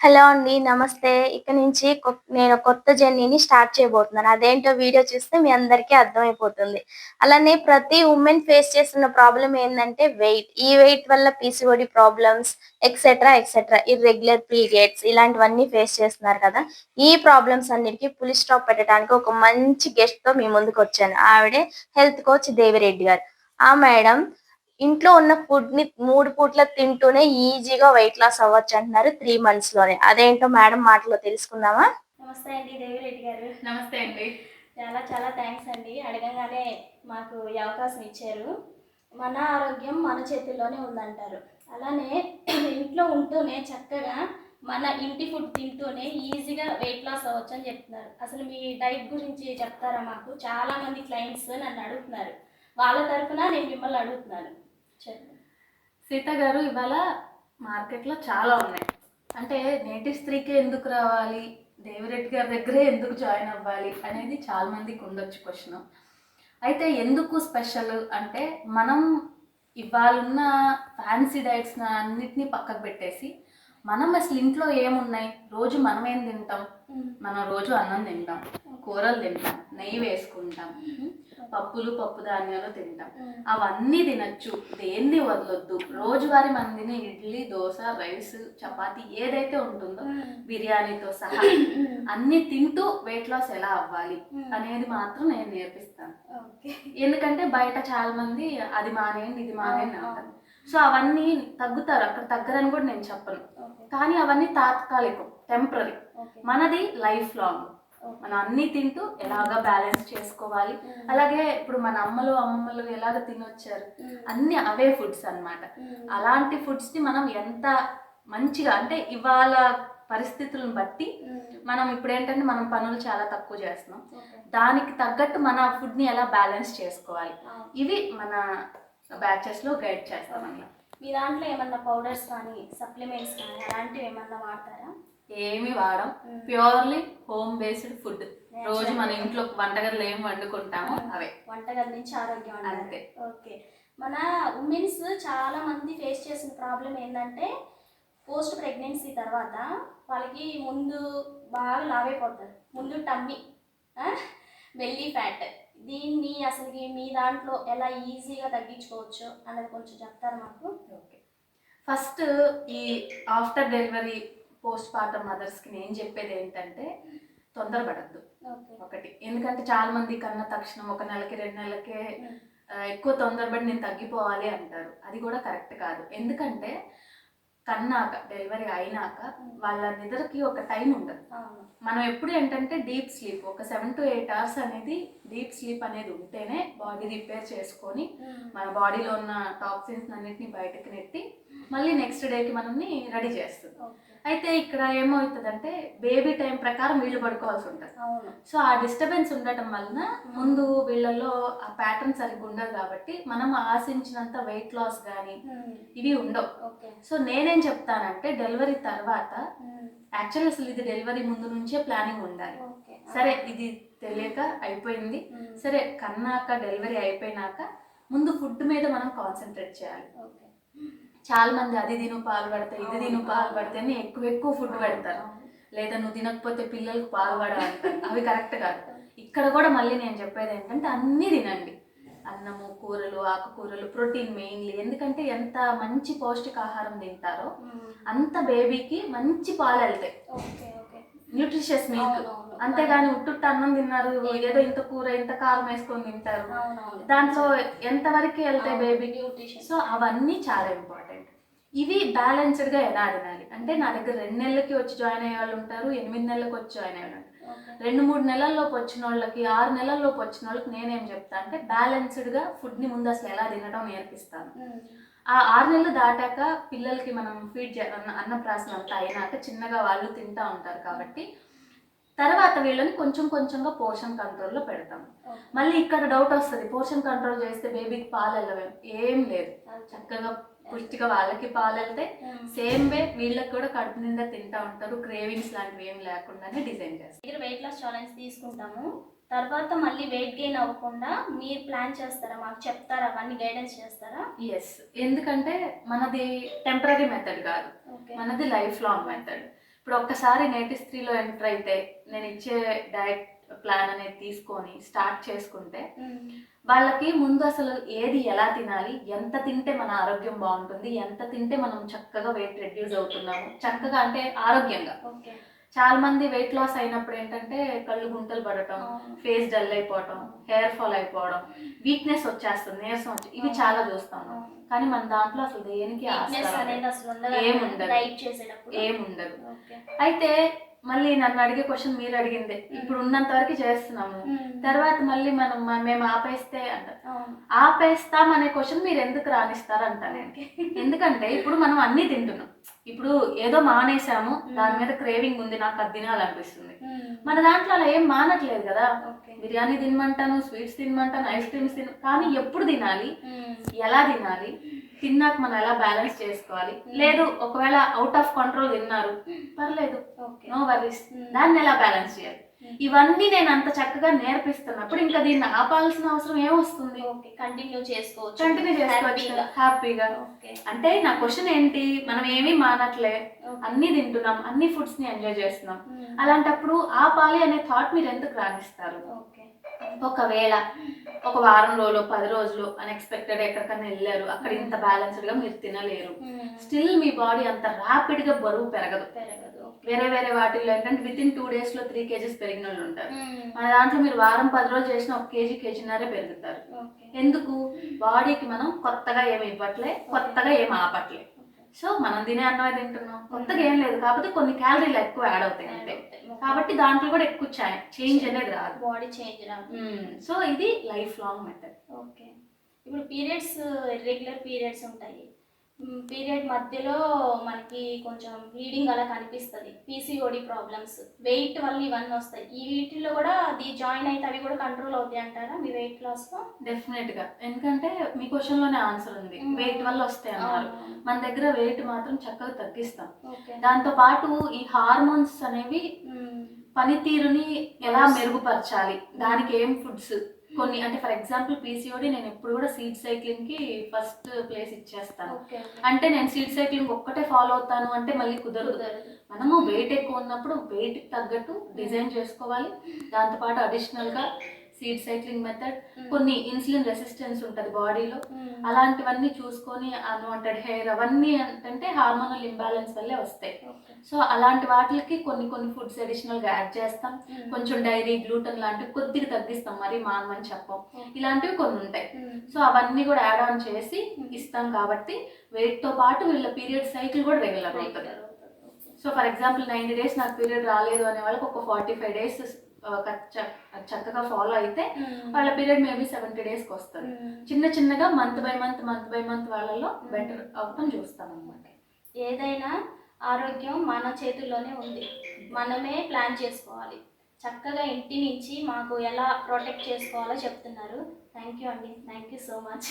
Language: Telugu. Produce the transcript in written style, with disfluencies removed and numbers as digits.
హలో అండి. నమస్తే. ఇక నుంచి నేను కొత్త జర్నీని స్టార్ట్ చేయబోతున్నాను. అదేంటో వీడియో చూస్తే మీ అందరికీ అర్థమైపోతుంది. అలానే ప్రతి వుమెన్ ఫేస్ చేస్తున్న ప్రాబ్లమ్ ఏందంటే వెయిట్. ఈ వెయిట్ వల్ల PCOD problems etcetera irregular periods ఇలాంటివన్నీ ఫేస్ చేస్తున్నారు కదా! ఈ ప్రాబ్లమ్స్ అన్నిటికి ఫుల్ స్టాప్ పెట్టడానికి ఒక మంచి గెస్ట్‌తో మీ ముందుకొచ్చాను. ఆవిడే హెల్త్ కోచ్ దేవిరెడ్డి గారు. ఆ మేడం ఇంట్లో ఉన్న ఫుడ్‌ని 3 పూట్ల తింటూనే ఈజీగా వెయిట్ లాస్ అవ్వచ్చంటున్నారు 3 మంత్స్‌లోనే. అదేంటో మేడం మాటల్లో తెలుసుకుందామా? నమస్తే అండి దేవిరెడ్డి గారు. నమస్తే అండి. చాలా చాలా థాంక్స్ అండి. అడగంగానే మాకు ఈ అవకాశం ఇచ్చారు. మన ఆరోగ్యం మన చేతుల్లోనే ఉందంటారు. అలానే ఇంట్లో ఉంటూనే చక్కగా మన ఇంటి ఫుడ్ తింటూనే ఈజీగా వెయిట్ లాస్ అవ్వచ్చని చెప్తున్నారు. అసలు మీ డైట్ గురించి చెప్తారా మాకు? చాలా మంది క్లయింట్స్ నన్ను అడుగుతున్నారు. వాళ్ళ తరపున నేను మిమ్మల్ని అడుగుతున్నాను. చెప్పండి. సీత గారు, ఇవాళ మార్కెట్లో చాలా ఉన్నాయి. అంటే నేటి స్త్రీకే ఎందుకు రావాలి, దేవిరెడ్డి గారి దగ్గరే ఎందుకు జాయిన్ అవ్వాలి అనేది చాలా మందికి ఉండొచ్చు క్వశ్చన్. అయితే ఎందుకు స్పెషల్ అంటే, మనం ఇవాళున్న ఫ్యాన్సీ డైట్స్ అన్నిటినీ పక్కకు పెట్టేసి మనం అసలు ఇంట్లో ఏమున్నాయి, రోజు మనం ఏం తింటాం. మనం రోజు అన్నం తింటాం, కూరలు తింటాం, నెయ్యి వేసుకుంటాం, పప్పు ధాన్యాలు తింటాం. అవన్నీ తినచ్చు, దేన్ని వదలొద్దు. రోజువారీ మనం తినే ఇడ్లీ, దోశ, రైస్, చపాతి ఏదైతే ఉంటుందో బిర్యానీతో సహా అన్ని తింటూ వెయిట్ లాస్ ఎలా అవ్వాలి అనేది మాత్రం నేను నేర్పిస్తాను. ఎందుకంటే బయట చాలా మంది అది మానేయండి ఇది మానేయండి అంటారు. సో అవన్నీ తగ్గుతారు, అక్కడ తగ్గరని కూడా నేను చెప్పను. కానీ అవన్నీ తాత్కాలికం, టెంపరీ. మనది లైఫ్ లాంగ్. మనం అన్ని తింటూ ఎలాగా బ్యాలెన్స్ చేసుకోవాలి. అలాగే ఇప్పుడు మన అమ్మలు అమ్మమ్మలు ఎలాగ తినొచ్చారు, అన్ని అవే ఫుడ్స్ అన్నమాట. అలాంటి ఫుడ్స్ని మనం ఎంత మంచిగా, అంటే ఇవాళ పరిస్థితులను బట్టి మనం ఇప్పుడు ఏంటంటే మనం పనులు చాలా తక్కువ చేస్తున్నాం, దానికి తగ్గట్టు మన ఫుడ్ని ఎలా బ్యాలెన్స్ చేసుకోవాలి, ఇవి మన బ్యాచెస్లో గైడ్ చేస్తాం అన్నమాట. మీ దాంట్లో ఏమన్నా పౌడర్స్ కానీ సప్లిమెంట్స్ కానీ అలాంటివి ఏమన్నా వాడతారా? ఏమి వాడం, ప్యూర్లీ హోమ్ బేస్డ్ ఫుడ్. రోజు మన ఇంట్లో వంటగదిలో ఏం వండుకుంటామో అవే. వంటగది నుంచి ఆరోగ్యం అంతే. ఓకే. మన ఉమెన్స్ చాలా మంది ఫేస్ చేసిన ప్రాబ్లం ఏంటంటే పోస్ట్ ప్రెగ్నెన్సీ తర్వాత వాళ్ళకి ముందు బాగా లావైపోతారు, ముందు టమ్మీ, బెల్లీ ఫ్యాట్. దీన్ని అసలు మీ దాంట్లో ఎలా ఈజీగా తగ్గించుకోవచ్చు అన్నది కొంచెం చెప్తారా మాకు? ఓకే. ఫస్ట్ ఈ ఆఫ్టర్ డెలివరీ పోస్ట్ పార్టమ్ మదర్స్కి నేను చెప్పేది ఏంటంటే, తొందరపడద్దు ఒకటి. ఎందుకంటే చాలా మంది కన్నా తక్షణం 1 నెలకి 2 నెలలకే ఎక్కువ తొందరపడి నేను తగ్గిపోవాలి అంటారు. అది కూడా కరెక్ట్ కాదు. ఎందుకంటే కన్నాక, డెలివరీ అయినాక వాళ్ళ నిద్రకి ఒక టైం ఉండదు. మనం ఎప్పుడు ఏంటంటే డీప్ స్లీప్, ఒక 7 to 8 hours అనేది డీప్ స్లీప్ అనేది ఉంటేనే బాడీ రిపేర్ చేసుకొని మన బాడీలో ఉన్న టాక్సిన్స్ అన్నిటిని బయటకు నెట్టి మళ్ళీ నెక్స్ట్ డేకి మనల్ని రెడీ చేస్తుంది. అయితే ఇక్కడ ఏమవుతుందంటే బేబీ టైం ప్రకారం వీళ్ళు పడుకోవాల్సి ఉంటుంది. సో ఆ డిస్టర్బెన్స్ ఉండటం వలన ముందు వీళ్ళల్లో ఆ ప్యాటర్న్ సరిగ్గా ఉండదు, కాబట్టి మనం ఆశించినంత వెయిట్ లాస్ కానీ ఇవి ఉండవు. సో నేనేం చెప్తానంటే, డెలివరీ తర్వాత యాక్చువల్ అసలు ఇది డెలివరీ ముందు నుంచే ప్లానింగ్ ఉండాలి. సరే ఇది తెలియక అయిపోయింది, సరే కన్నాక డెలివరీ అయిపోయినాక ముందు ఫుడ్ మీద మనం కాన్సన్ట్రేట్ చేయాలి. చాలా మంది అది తిను పాలు పడతాయి, ఇది తిను పాలు పడితే అని ఎక్కువ ఫుడ్ పెడతారు, లేదా నువ్వు తినకపోతే పిల్లలకు పాలు పడాలంటారు. అవి కరెక్ట్ కాదు. ఇక్కడ కూడా మళ్ళీ నేను చెప్పేది ఏంటంటే అన్నీ తినండి, అన్నము, కూరలు, ఆకుకూరలు, ప్రోటీన్ మెయిన్లీ. ఎందుకంటే ఎంత మంచి పౌష్టికాహారం తింటారో అంత బేబీకి మంచి పాలు వెళ్తాయి, న్యూట్రిషియస్ మిల్క్. అంతేగాని ఉట్టుట్టు అన్నం తిన్నారు, ఏదో ఇంత కూర ఇంత కారం వేసుకొని తింటారు, దాంట్లో ఎంతవరకు వెళ్తాయి బేబీకి. సో అవన్నీ చాలా ఇంపార్టెంట్. ఇవి బ్యాలెన్స్డ్గా ఎలా తినాలి అంటే, నా దగ్గర 2 నెలలకి వచ్చి జాయిన్ అయ్యే వాళ్ళు ఉంటారు, 8 నెలలకు వచ్చి జాయిన్ అయ్యే వాళ్ళు, 2-3 నెలల్లోపు వచ్చిన వాళ్ళకి, 6 నెలల్లోపు వచ్చిన వాళ్ళకి నేనేం చెప్తా అంటే, బ్యాలెన్స్డ్గా ఫుడ్ని ముందు అసలు ఎలా తినడం నేర్పిస్తాను. ఆ 6 నెలలు దాటాక పిల్లలకి మనం ఫీడ్ అన్నప్రాసన అంతా అయినాక చిన్నగా వాళ్ళు తింటూ ఉంటారు, కాబట్టి తర్వాత వీళ్ళని కొంచెం కొంచెంగా పోర్షన్ కంట్రోల్లో పెడతాం. మళ్ళీ ఇక్కడ డౌట్ వస్తుంది, పోర్షన్ కంట్రోల్ చేస్తే బేబీకి పాలు వెళ్ళవేం? ఏం లేదు, చక్కగా పుష్టిగా వాళ్ళకి పాలు వెళ్తే సేమ్ వే వీళ్ళకి కూడా కడుపు నిండా తింటూ ఉంటారు, క్రేవింగ్స్ లాంటివి ఏం లేకుండానే డిజైన్ చేస్తాం. వెయిట్ లాస్ ఛాలెంజ్ తీసుకుంటాము, తర్వాత మళ్ళీ వెయిట్ గెయిన్ అవ్వకుండా మీరు ప్లాన్ చేస్తారా, మాకు చెప్తారా, అవన్నీ గైడెన్స్ చేస్తారా? ఎస్. ఎందుకంటే మనది టెంపరీ మెథడ్ కాదు, మనది లైఫ్ లాంగ్ మెథడ్. ఇప్పుడు ఒక్కసారి నేటిస్త్రీలో ఎంటర్ అయితే నేను ఇచ్చే డైట్ ప్లాన్ అనేది తీసుకొని స్టార్ట్ చేసుకుంటే వాళ్ళకి ముందు అసలు ఏది ఎలా తినాలి, ఎంత తింటే మన ఆరోగ్యం బాగుంటుంది, ఎంత తింటే మనం చక్కగా వెయిట్ రెడ్యూస్ అవుతున్నాము, చక్కగా అంటే ఆరోగ్యంగా. చాలా మంది వెయిట్ లాస్ అయినప్పుడు ఏంటంటే కళ్ళు గుంటలు పడటం, ఫేస్ డల్ అయిపోవటం, హెయిర్ ఫాల్ అయిపోవడం, వీక్నెస్ వచ్చేస్తుంది, నీరసం వచ్చి ఇవి చాలా చూస్తాము. కానీ మన దాంట్లో అసలు దేనికి ఏముండదు. అయితే మళ్ళీ నన్ను అడిగే క్వశ్చన్ మీరు అడిగిందే, ఇప్పుడు ఉన్నంత వరకు చేస్తున్నాము, తర్వాత మళ్ళీ మేము ఆపేస్తే అంటారు. ఆపేస్తాం అనే క్వశ్చన్ మీరు ఎందుకు రానిస్తారు అంటాను. ఎందుకంటే ఇప్పుడు మనం అన్ని తింటున్నాం, ఇప్పుడు ఏదో మానేసాము, దాని మీద క్రేవింగ్ ఉంది, నాకు అది తినాలనిపిస్తుంది. మన దాంట్లో అలా ఏం మానట్లేదు కదా. బిర్యానీ తినమంటాను, స్వీట్స్ తినమంటాను, ఐస్ క్రీమ్స్ కానీ ఎప్పుడు తినాలి, ఎలా తినాలి, తిన్నాక మనం ఎలా బ్యాలెన్స్ చేసుకోవాలి, లేదు ఒకవేళ అవుట్ ఆఫ్ కంట్రోల్ తిన్నారు పర్లేదు, నో వరీస్, దాన్ని ఎలా బ్యాలెన్స్ చేయాలి, ఇవన్నీ నేను అంత చక్కగా నేర్పిస్తున్నప్పుడు ఇంకా దీన్ని ఆపాల్సిన అవసరం ఏమొస్తుంది? కంటిన్యూ చేసుకోవచ్చు హ్యాపీగా. అంటే నా క్వశ్చన్ ఏంటి, మనం ఏమీ మానట్లే, అన్ని తింటున్నాం, అన్ని ఫుడ్స్ ని ఎంజాయ్ చేస్తున్నాం, అలాంటప్పుడు ఆపాలి అనే థాట్ మీరు ఎందుకు రాణిస్తారు? ఒకవేళ ఒక వారం రోజులు 10 రోజులు అన్ఎక్స్పెక్టెడ్ ఎక్కడికన్నా వెళ్ళారు, అక్కడ ఇంత బ్యాలెన్స్డ్ గా మీరు తినలేరు, స్టిల్ మీ బాడీ అంత ర్యాపిడ్ గా బరువు పెరగదు. వేరే వేరే వాటిల్లో ఏంటంటే విత్ ఇన్ 2 days లో 3 kgs పెరిగిన వాళ్ళు ఉంటారు. మన దాంట్లో మీరు వారం 10 రోజులు చేసిన 1 kg, kg-న్నర పెరుగుతారు. ఎందుకు? బాడీకి మనం కొత్తగా ఏమి ఇవ్వట్లే, కొత్తగా ఏమి ఆపట్లే. సో మనం తినే అన్నమే తింటున్నాం, కొత్తగా ఏం లేదు, కాకపోతే కొన్ని క్యాలరీలు ఎక్కువ యాడ్ అవుతాయి అంతే. కాబట్టి దాంట్లో కూడా ఎక్కువ చేంజ్ అనేది రాదు, బాడీ చేంజ్ రాదు. సో ఇది లైఫ్ లాంగ్ మెథడ్. ఓకే. ఇప్పుడు పీరియడ్స్, రెగ్యులర్ పీరియడ్స్ ఉంటాయి, పీరియడ్ మధ్యలో మనకి కొంచెం బ్లీడింగ్ అలా కనిపిస్తుంది, పీసీఓడి ప్రాబ్లమ్స్, వెయిట్ వల్ల ఇవన్నీ వస్తాయి, ఈ వీటిల్లో కూడా అది జాయిన్ అయితే అవి కూడా కంట్రోల్ అవుతాయి అంటారా మీ వెయిట్ లాస్ లో? డెఫినెట్ గా, ఎందుకంటే మీ క్వశ్చన్ లోనే ఆన్సర్ ఉంది, వెయిట్ వల్ల వస్తాయి అన్నారు. మన దగ్గర వెయిట్ మాత్రం చక్కగా తగ్గిస్తాం. దాంతో పాటు ఈ హార్మోన్స్ అనేవి పనితీరుని ఎలా మెరుగుపరచాలి, దానికి ఏం ఫుడ్స్ కొన్ని, అంటే ఫర్ ఎగ్జాంపుల్ పీసీఓడి నేను ఎప్పుడు కూడా సీడ్ సైక్లింగ్ కి ఫస్ట్ ప్లేస్ ఇచ్చేస్తాను. అంటే నేను సీడ్ సైక్లింగ్ ఒక్కటే ఫాలో అవుతాను అంటే మళ్ళీ కుదరదు. మనము వెయిట్ ఎక్కువ ఉన్నప్పుడు వెయిట్ తగ్గట్టు డిజైన్ చేసుకోవాలి, దాంతోపాటు అడిషనల్ గా సీడ్ సైక్లింగ్ మెథడ్, కొన్ని ఇన్సులిన్ రెసిస్టెన్స్ ఉంటుంది బాడీలో, అలాంటివన్నీ చూసుకొని అన్వాంటెడ్ హెయిర్ అవన్నీ ఏంటంటే హార్మోనల్ ఇంబ్యాలెన్స్ వల్లే వస్తాయి. సో అలాంటి వాటికి కొన్ని ఫుడ్స్ అడిషనల్ గా యాడ్ చేస్తాం, కొంచెం డైరీ, గ్లూటన్ లాంటివి కొద్దిగా తగ్గిస్తాం, మరి మానమని చెప్పం, ఇలాంటివి కొన్ని ఉంటాయి. సో అవన్నీ కూడా యాడ్ ఆన్ చేసి ఇస్తాం, కాబట్టి వెయిట్ తో పాటు వీళ్ళ పీరియడ్ సైకిల్ కూడా రెగ్యులర్ అవుతుంది. సో ఫర్ ఎగ్జాంపుల్ 90 days నాకు పీరియడ్ రాలేదు అనే వాళ్ళకి ఒక 45 days చక్కగా ఫాలో అయితే వాళ్ళ పీరియడ్ మేబీ 70 days కి వస్తుంది. చిన్నగా మంత్ బై మంత్ వాళ్ళలో బెటర్ అవటం చూస్తాం అన్నమాట. ఏదైనా ఆరోగ్యం మన చేతుల్లోనే ఉంది, మనమే ప్లాన్ చేసుకోవాలి. చక్కగా ఇంటి నుంచి మాకు ఎలా ప్రొటెక్ట్ చేసుకోవాలో చెప్తున్నారు. థ్యాంక్ యూ అండి, థ్యాంక్ యూ సో మచ్.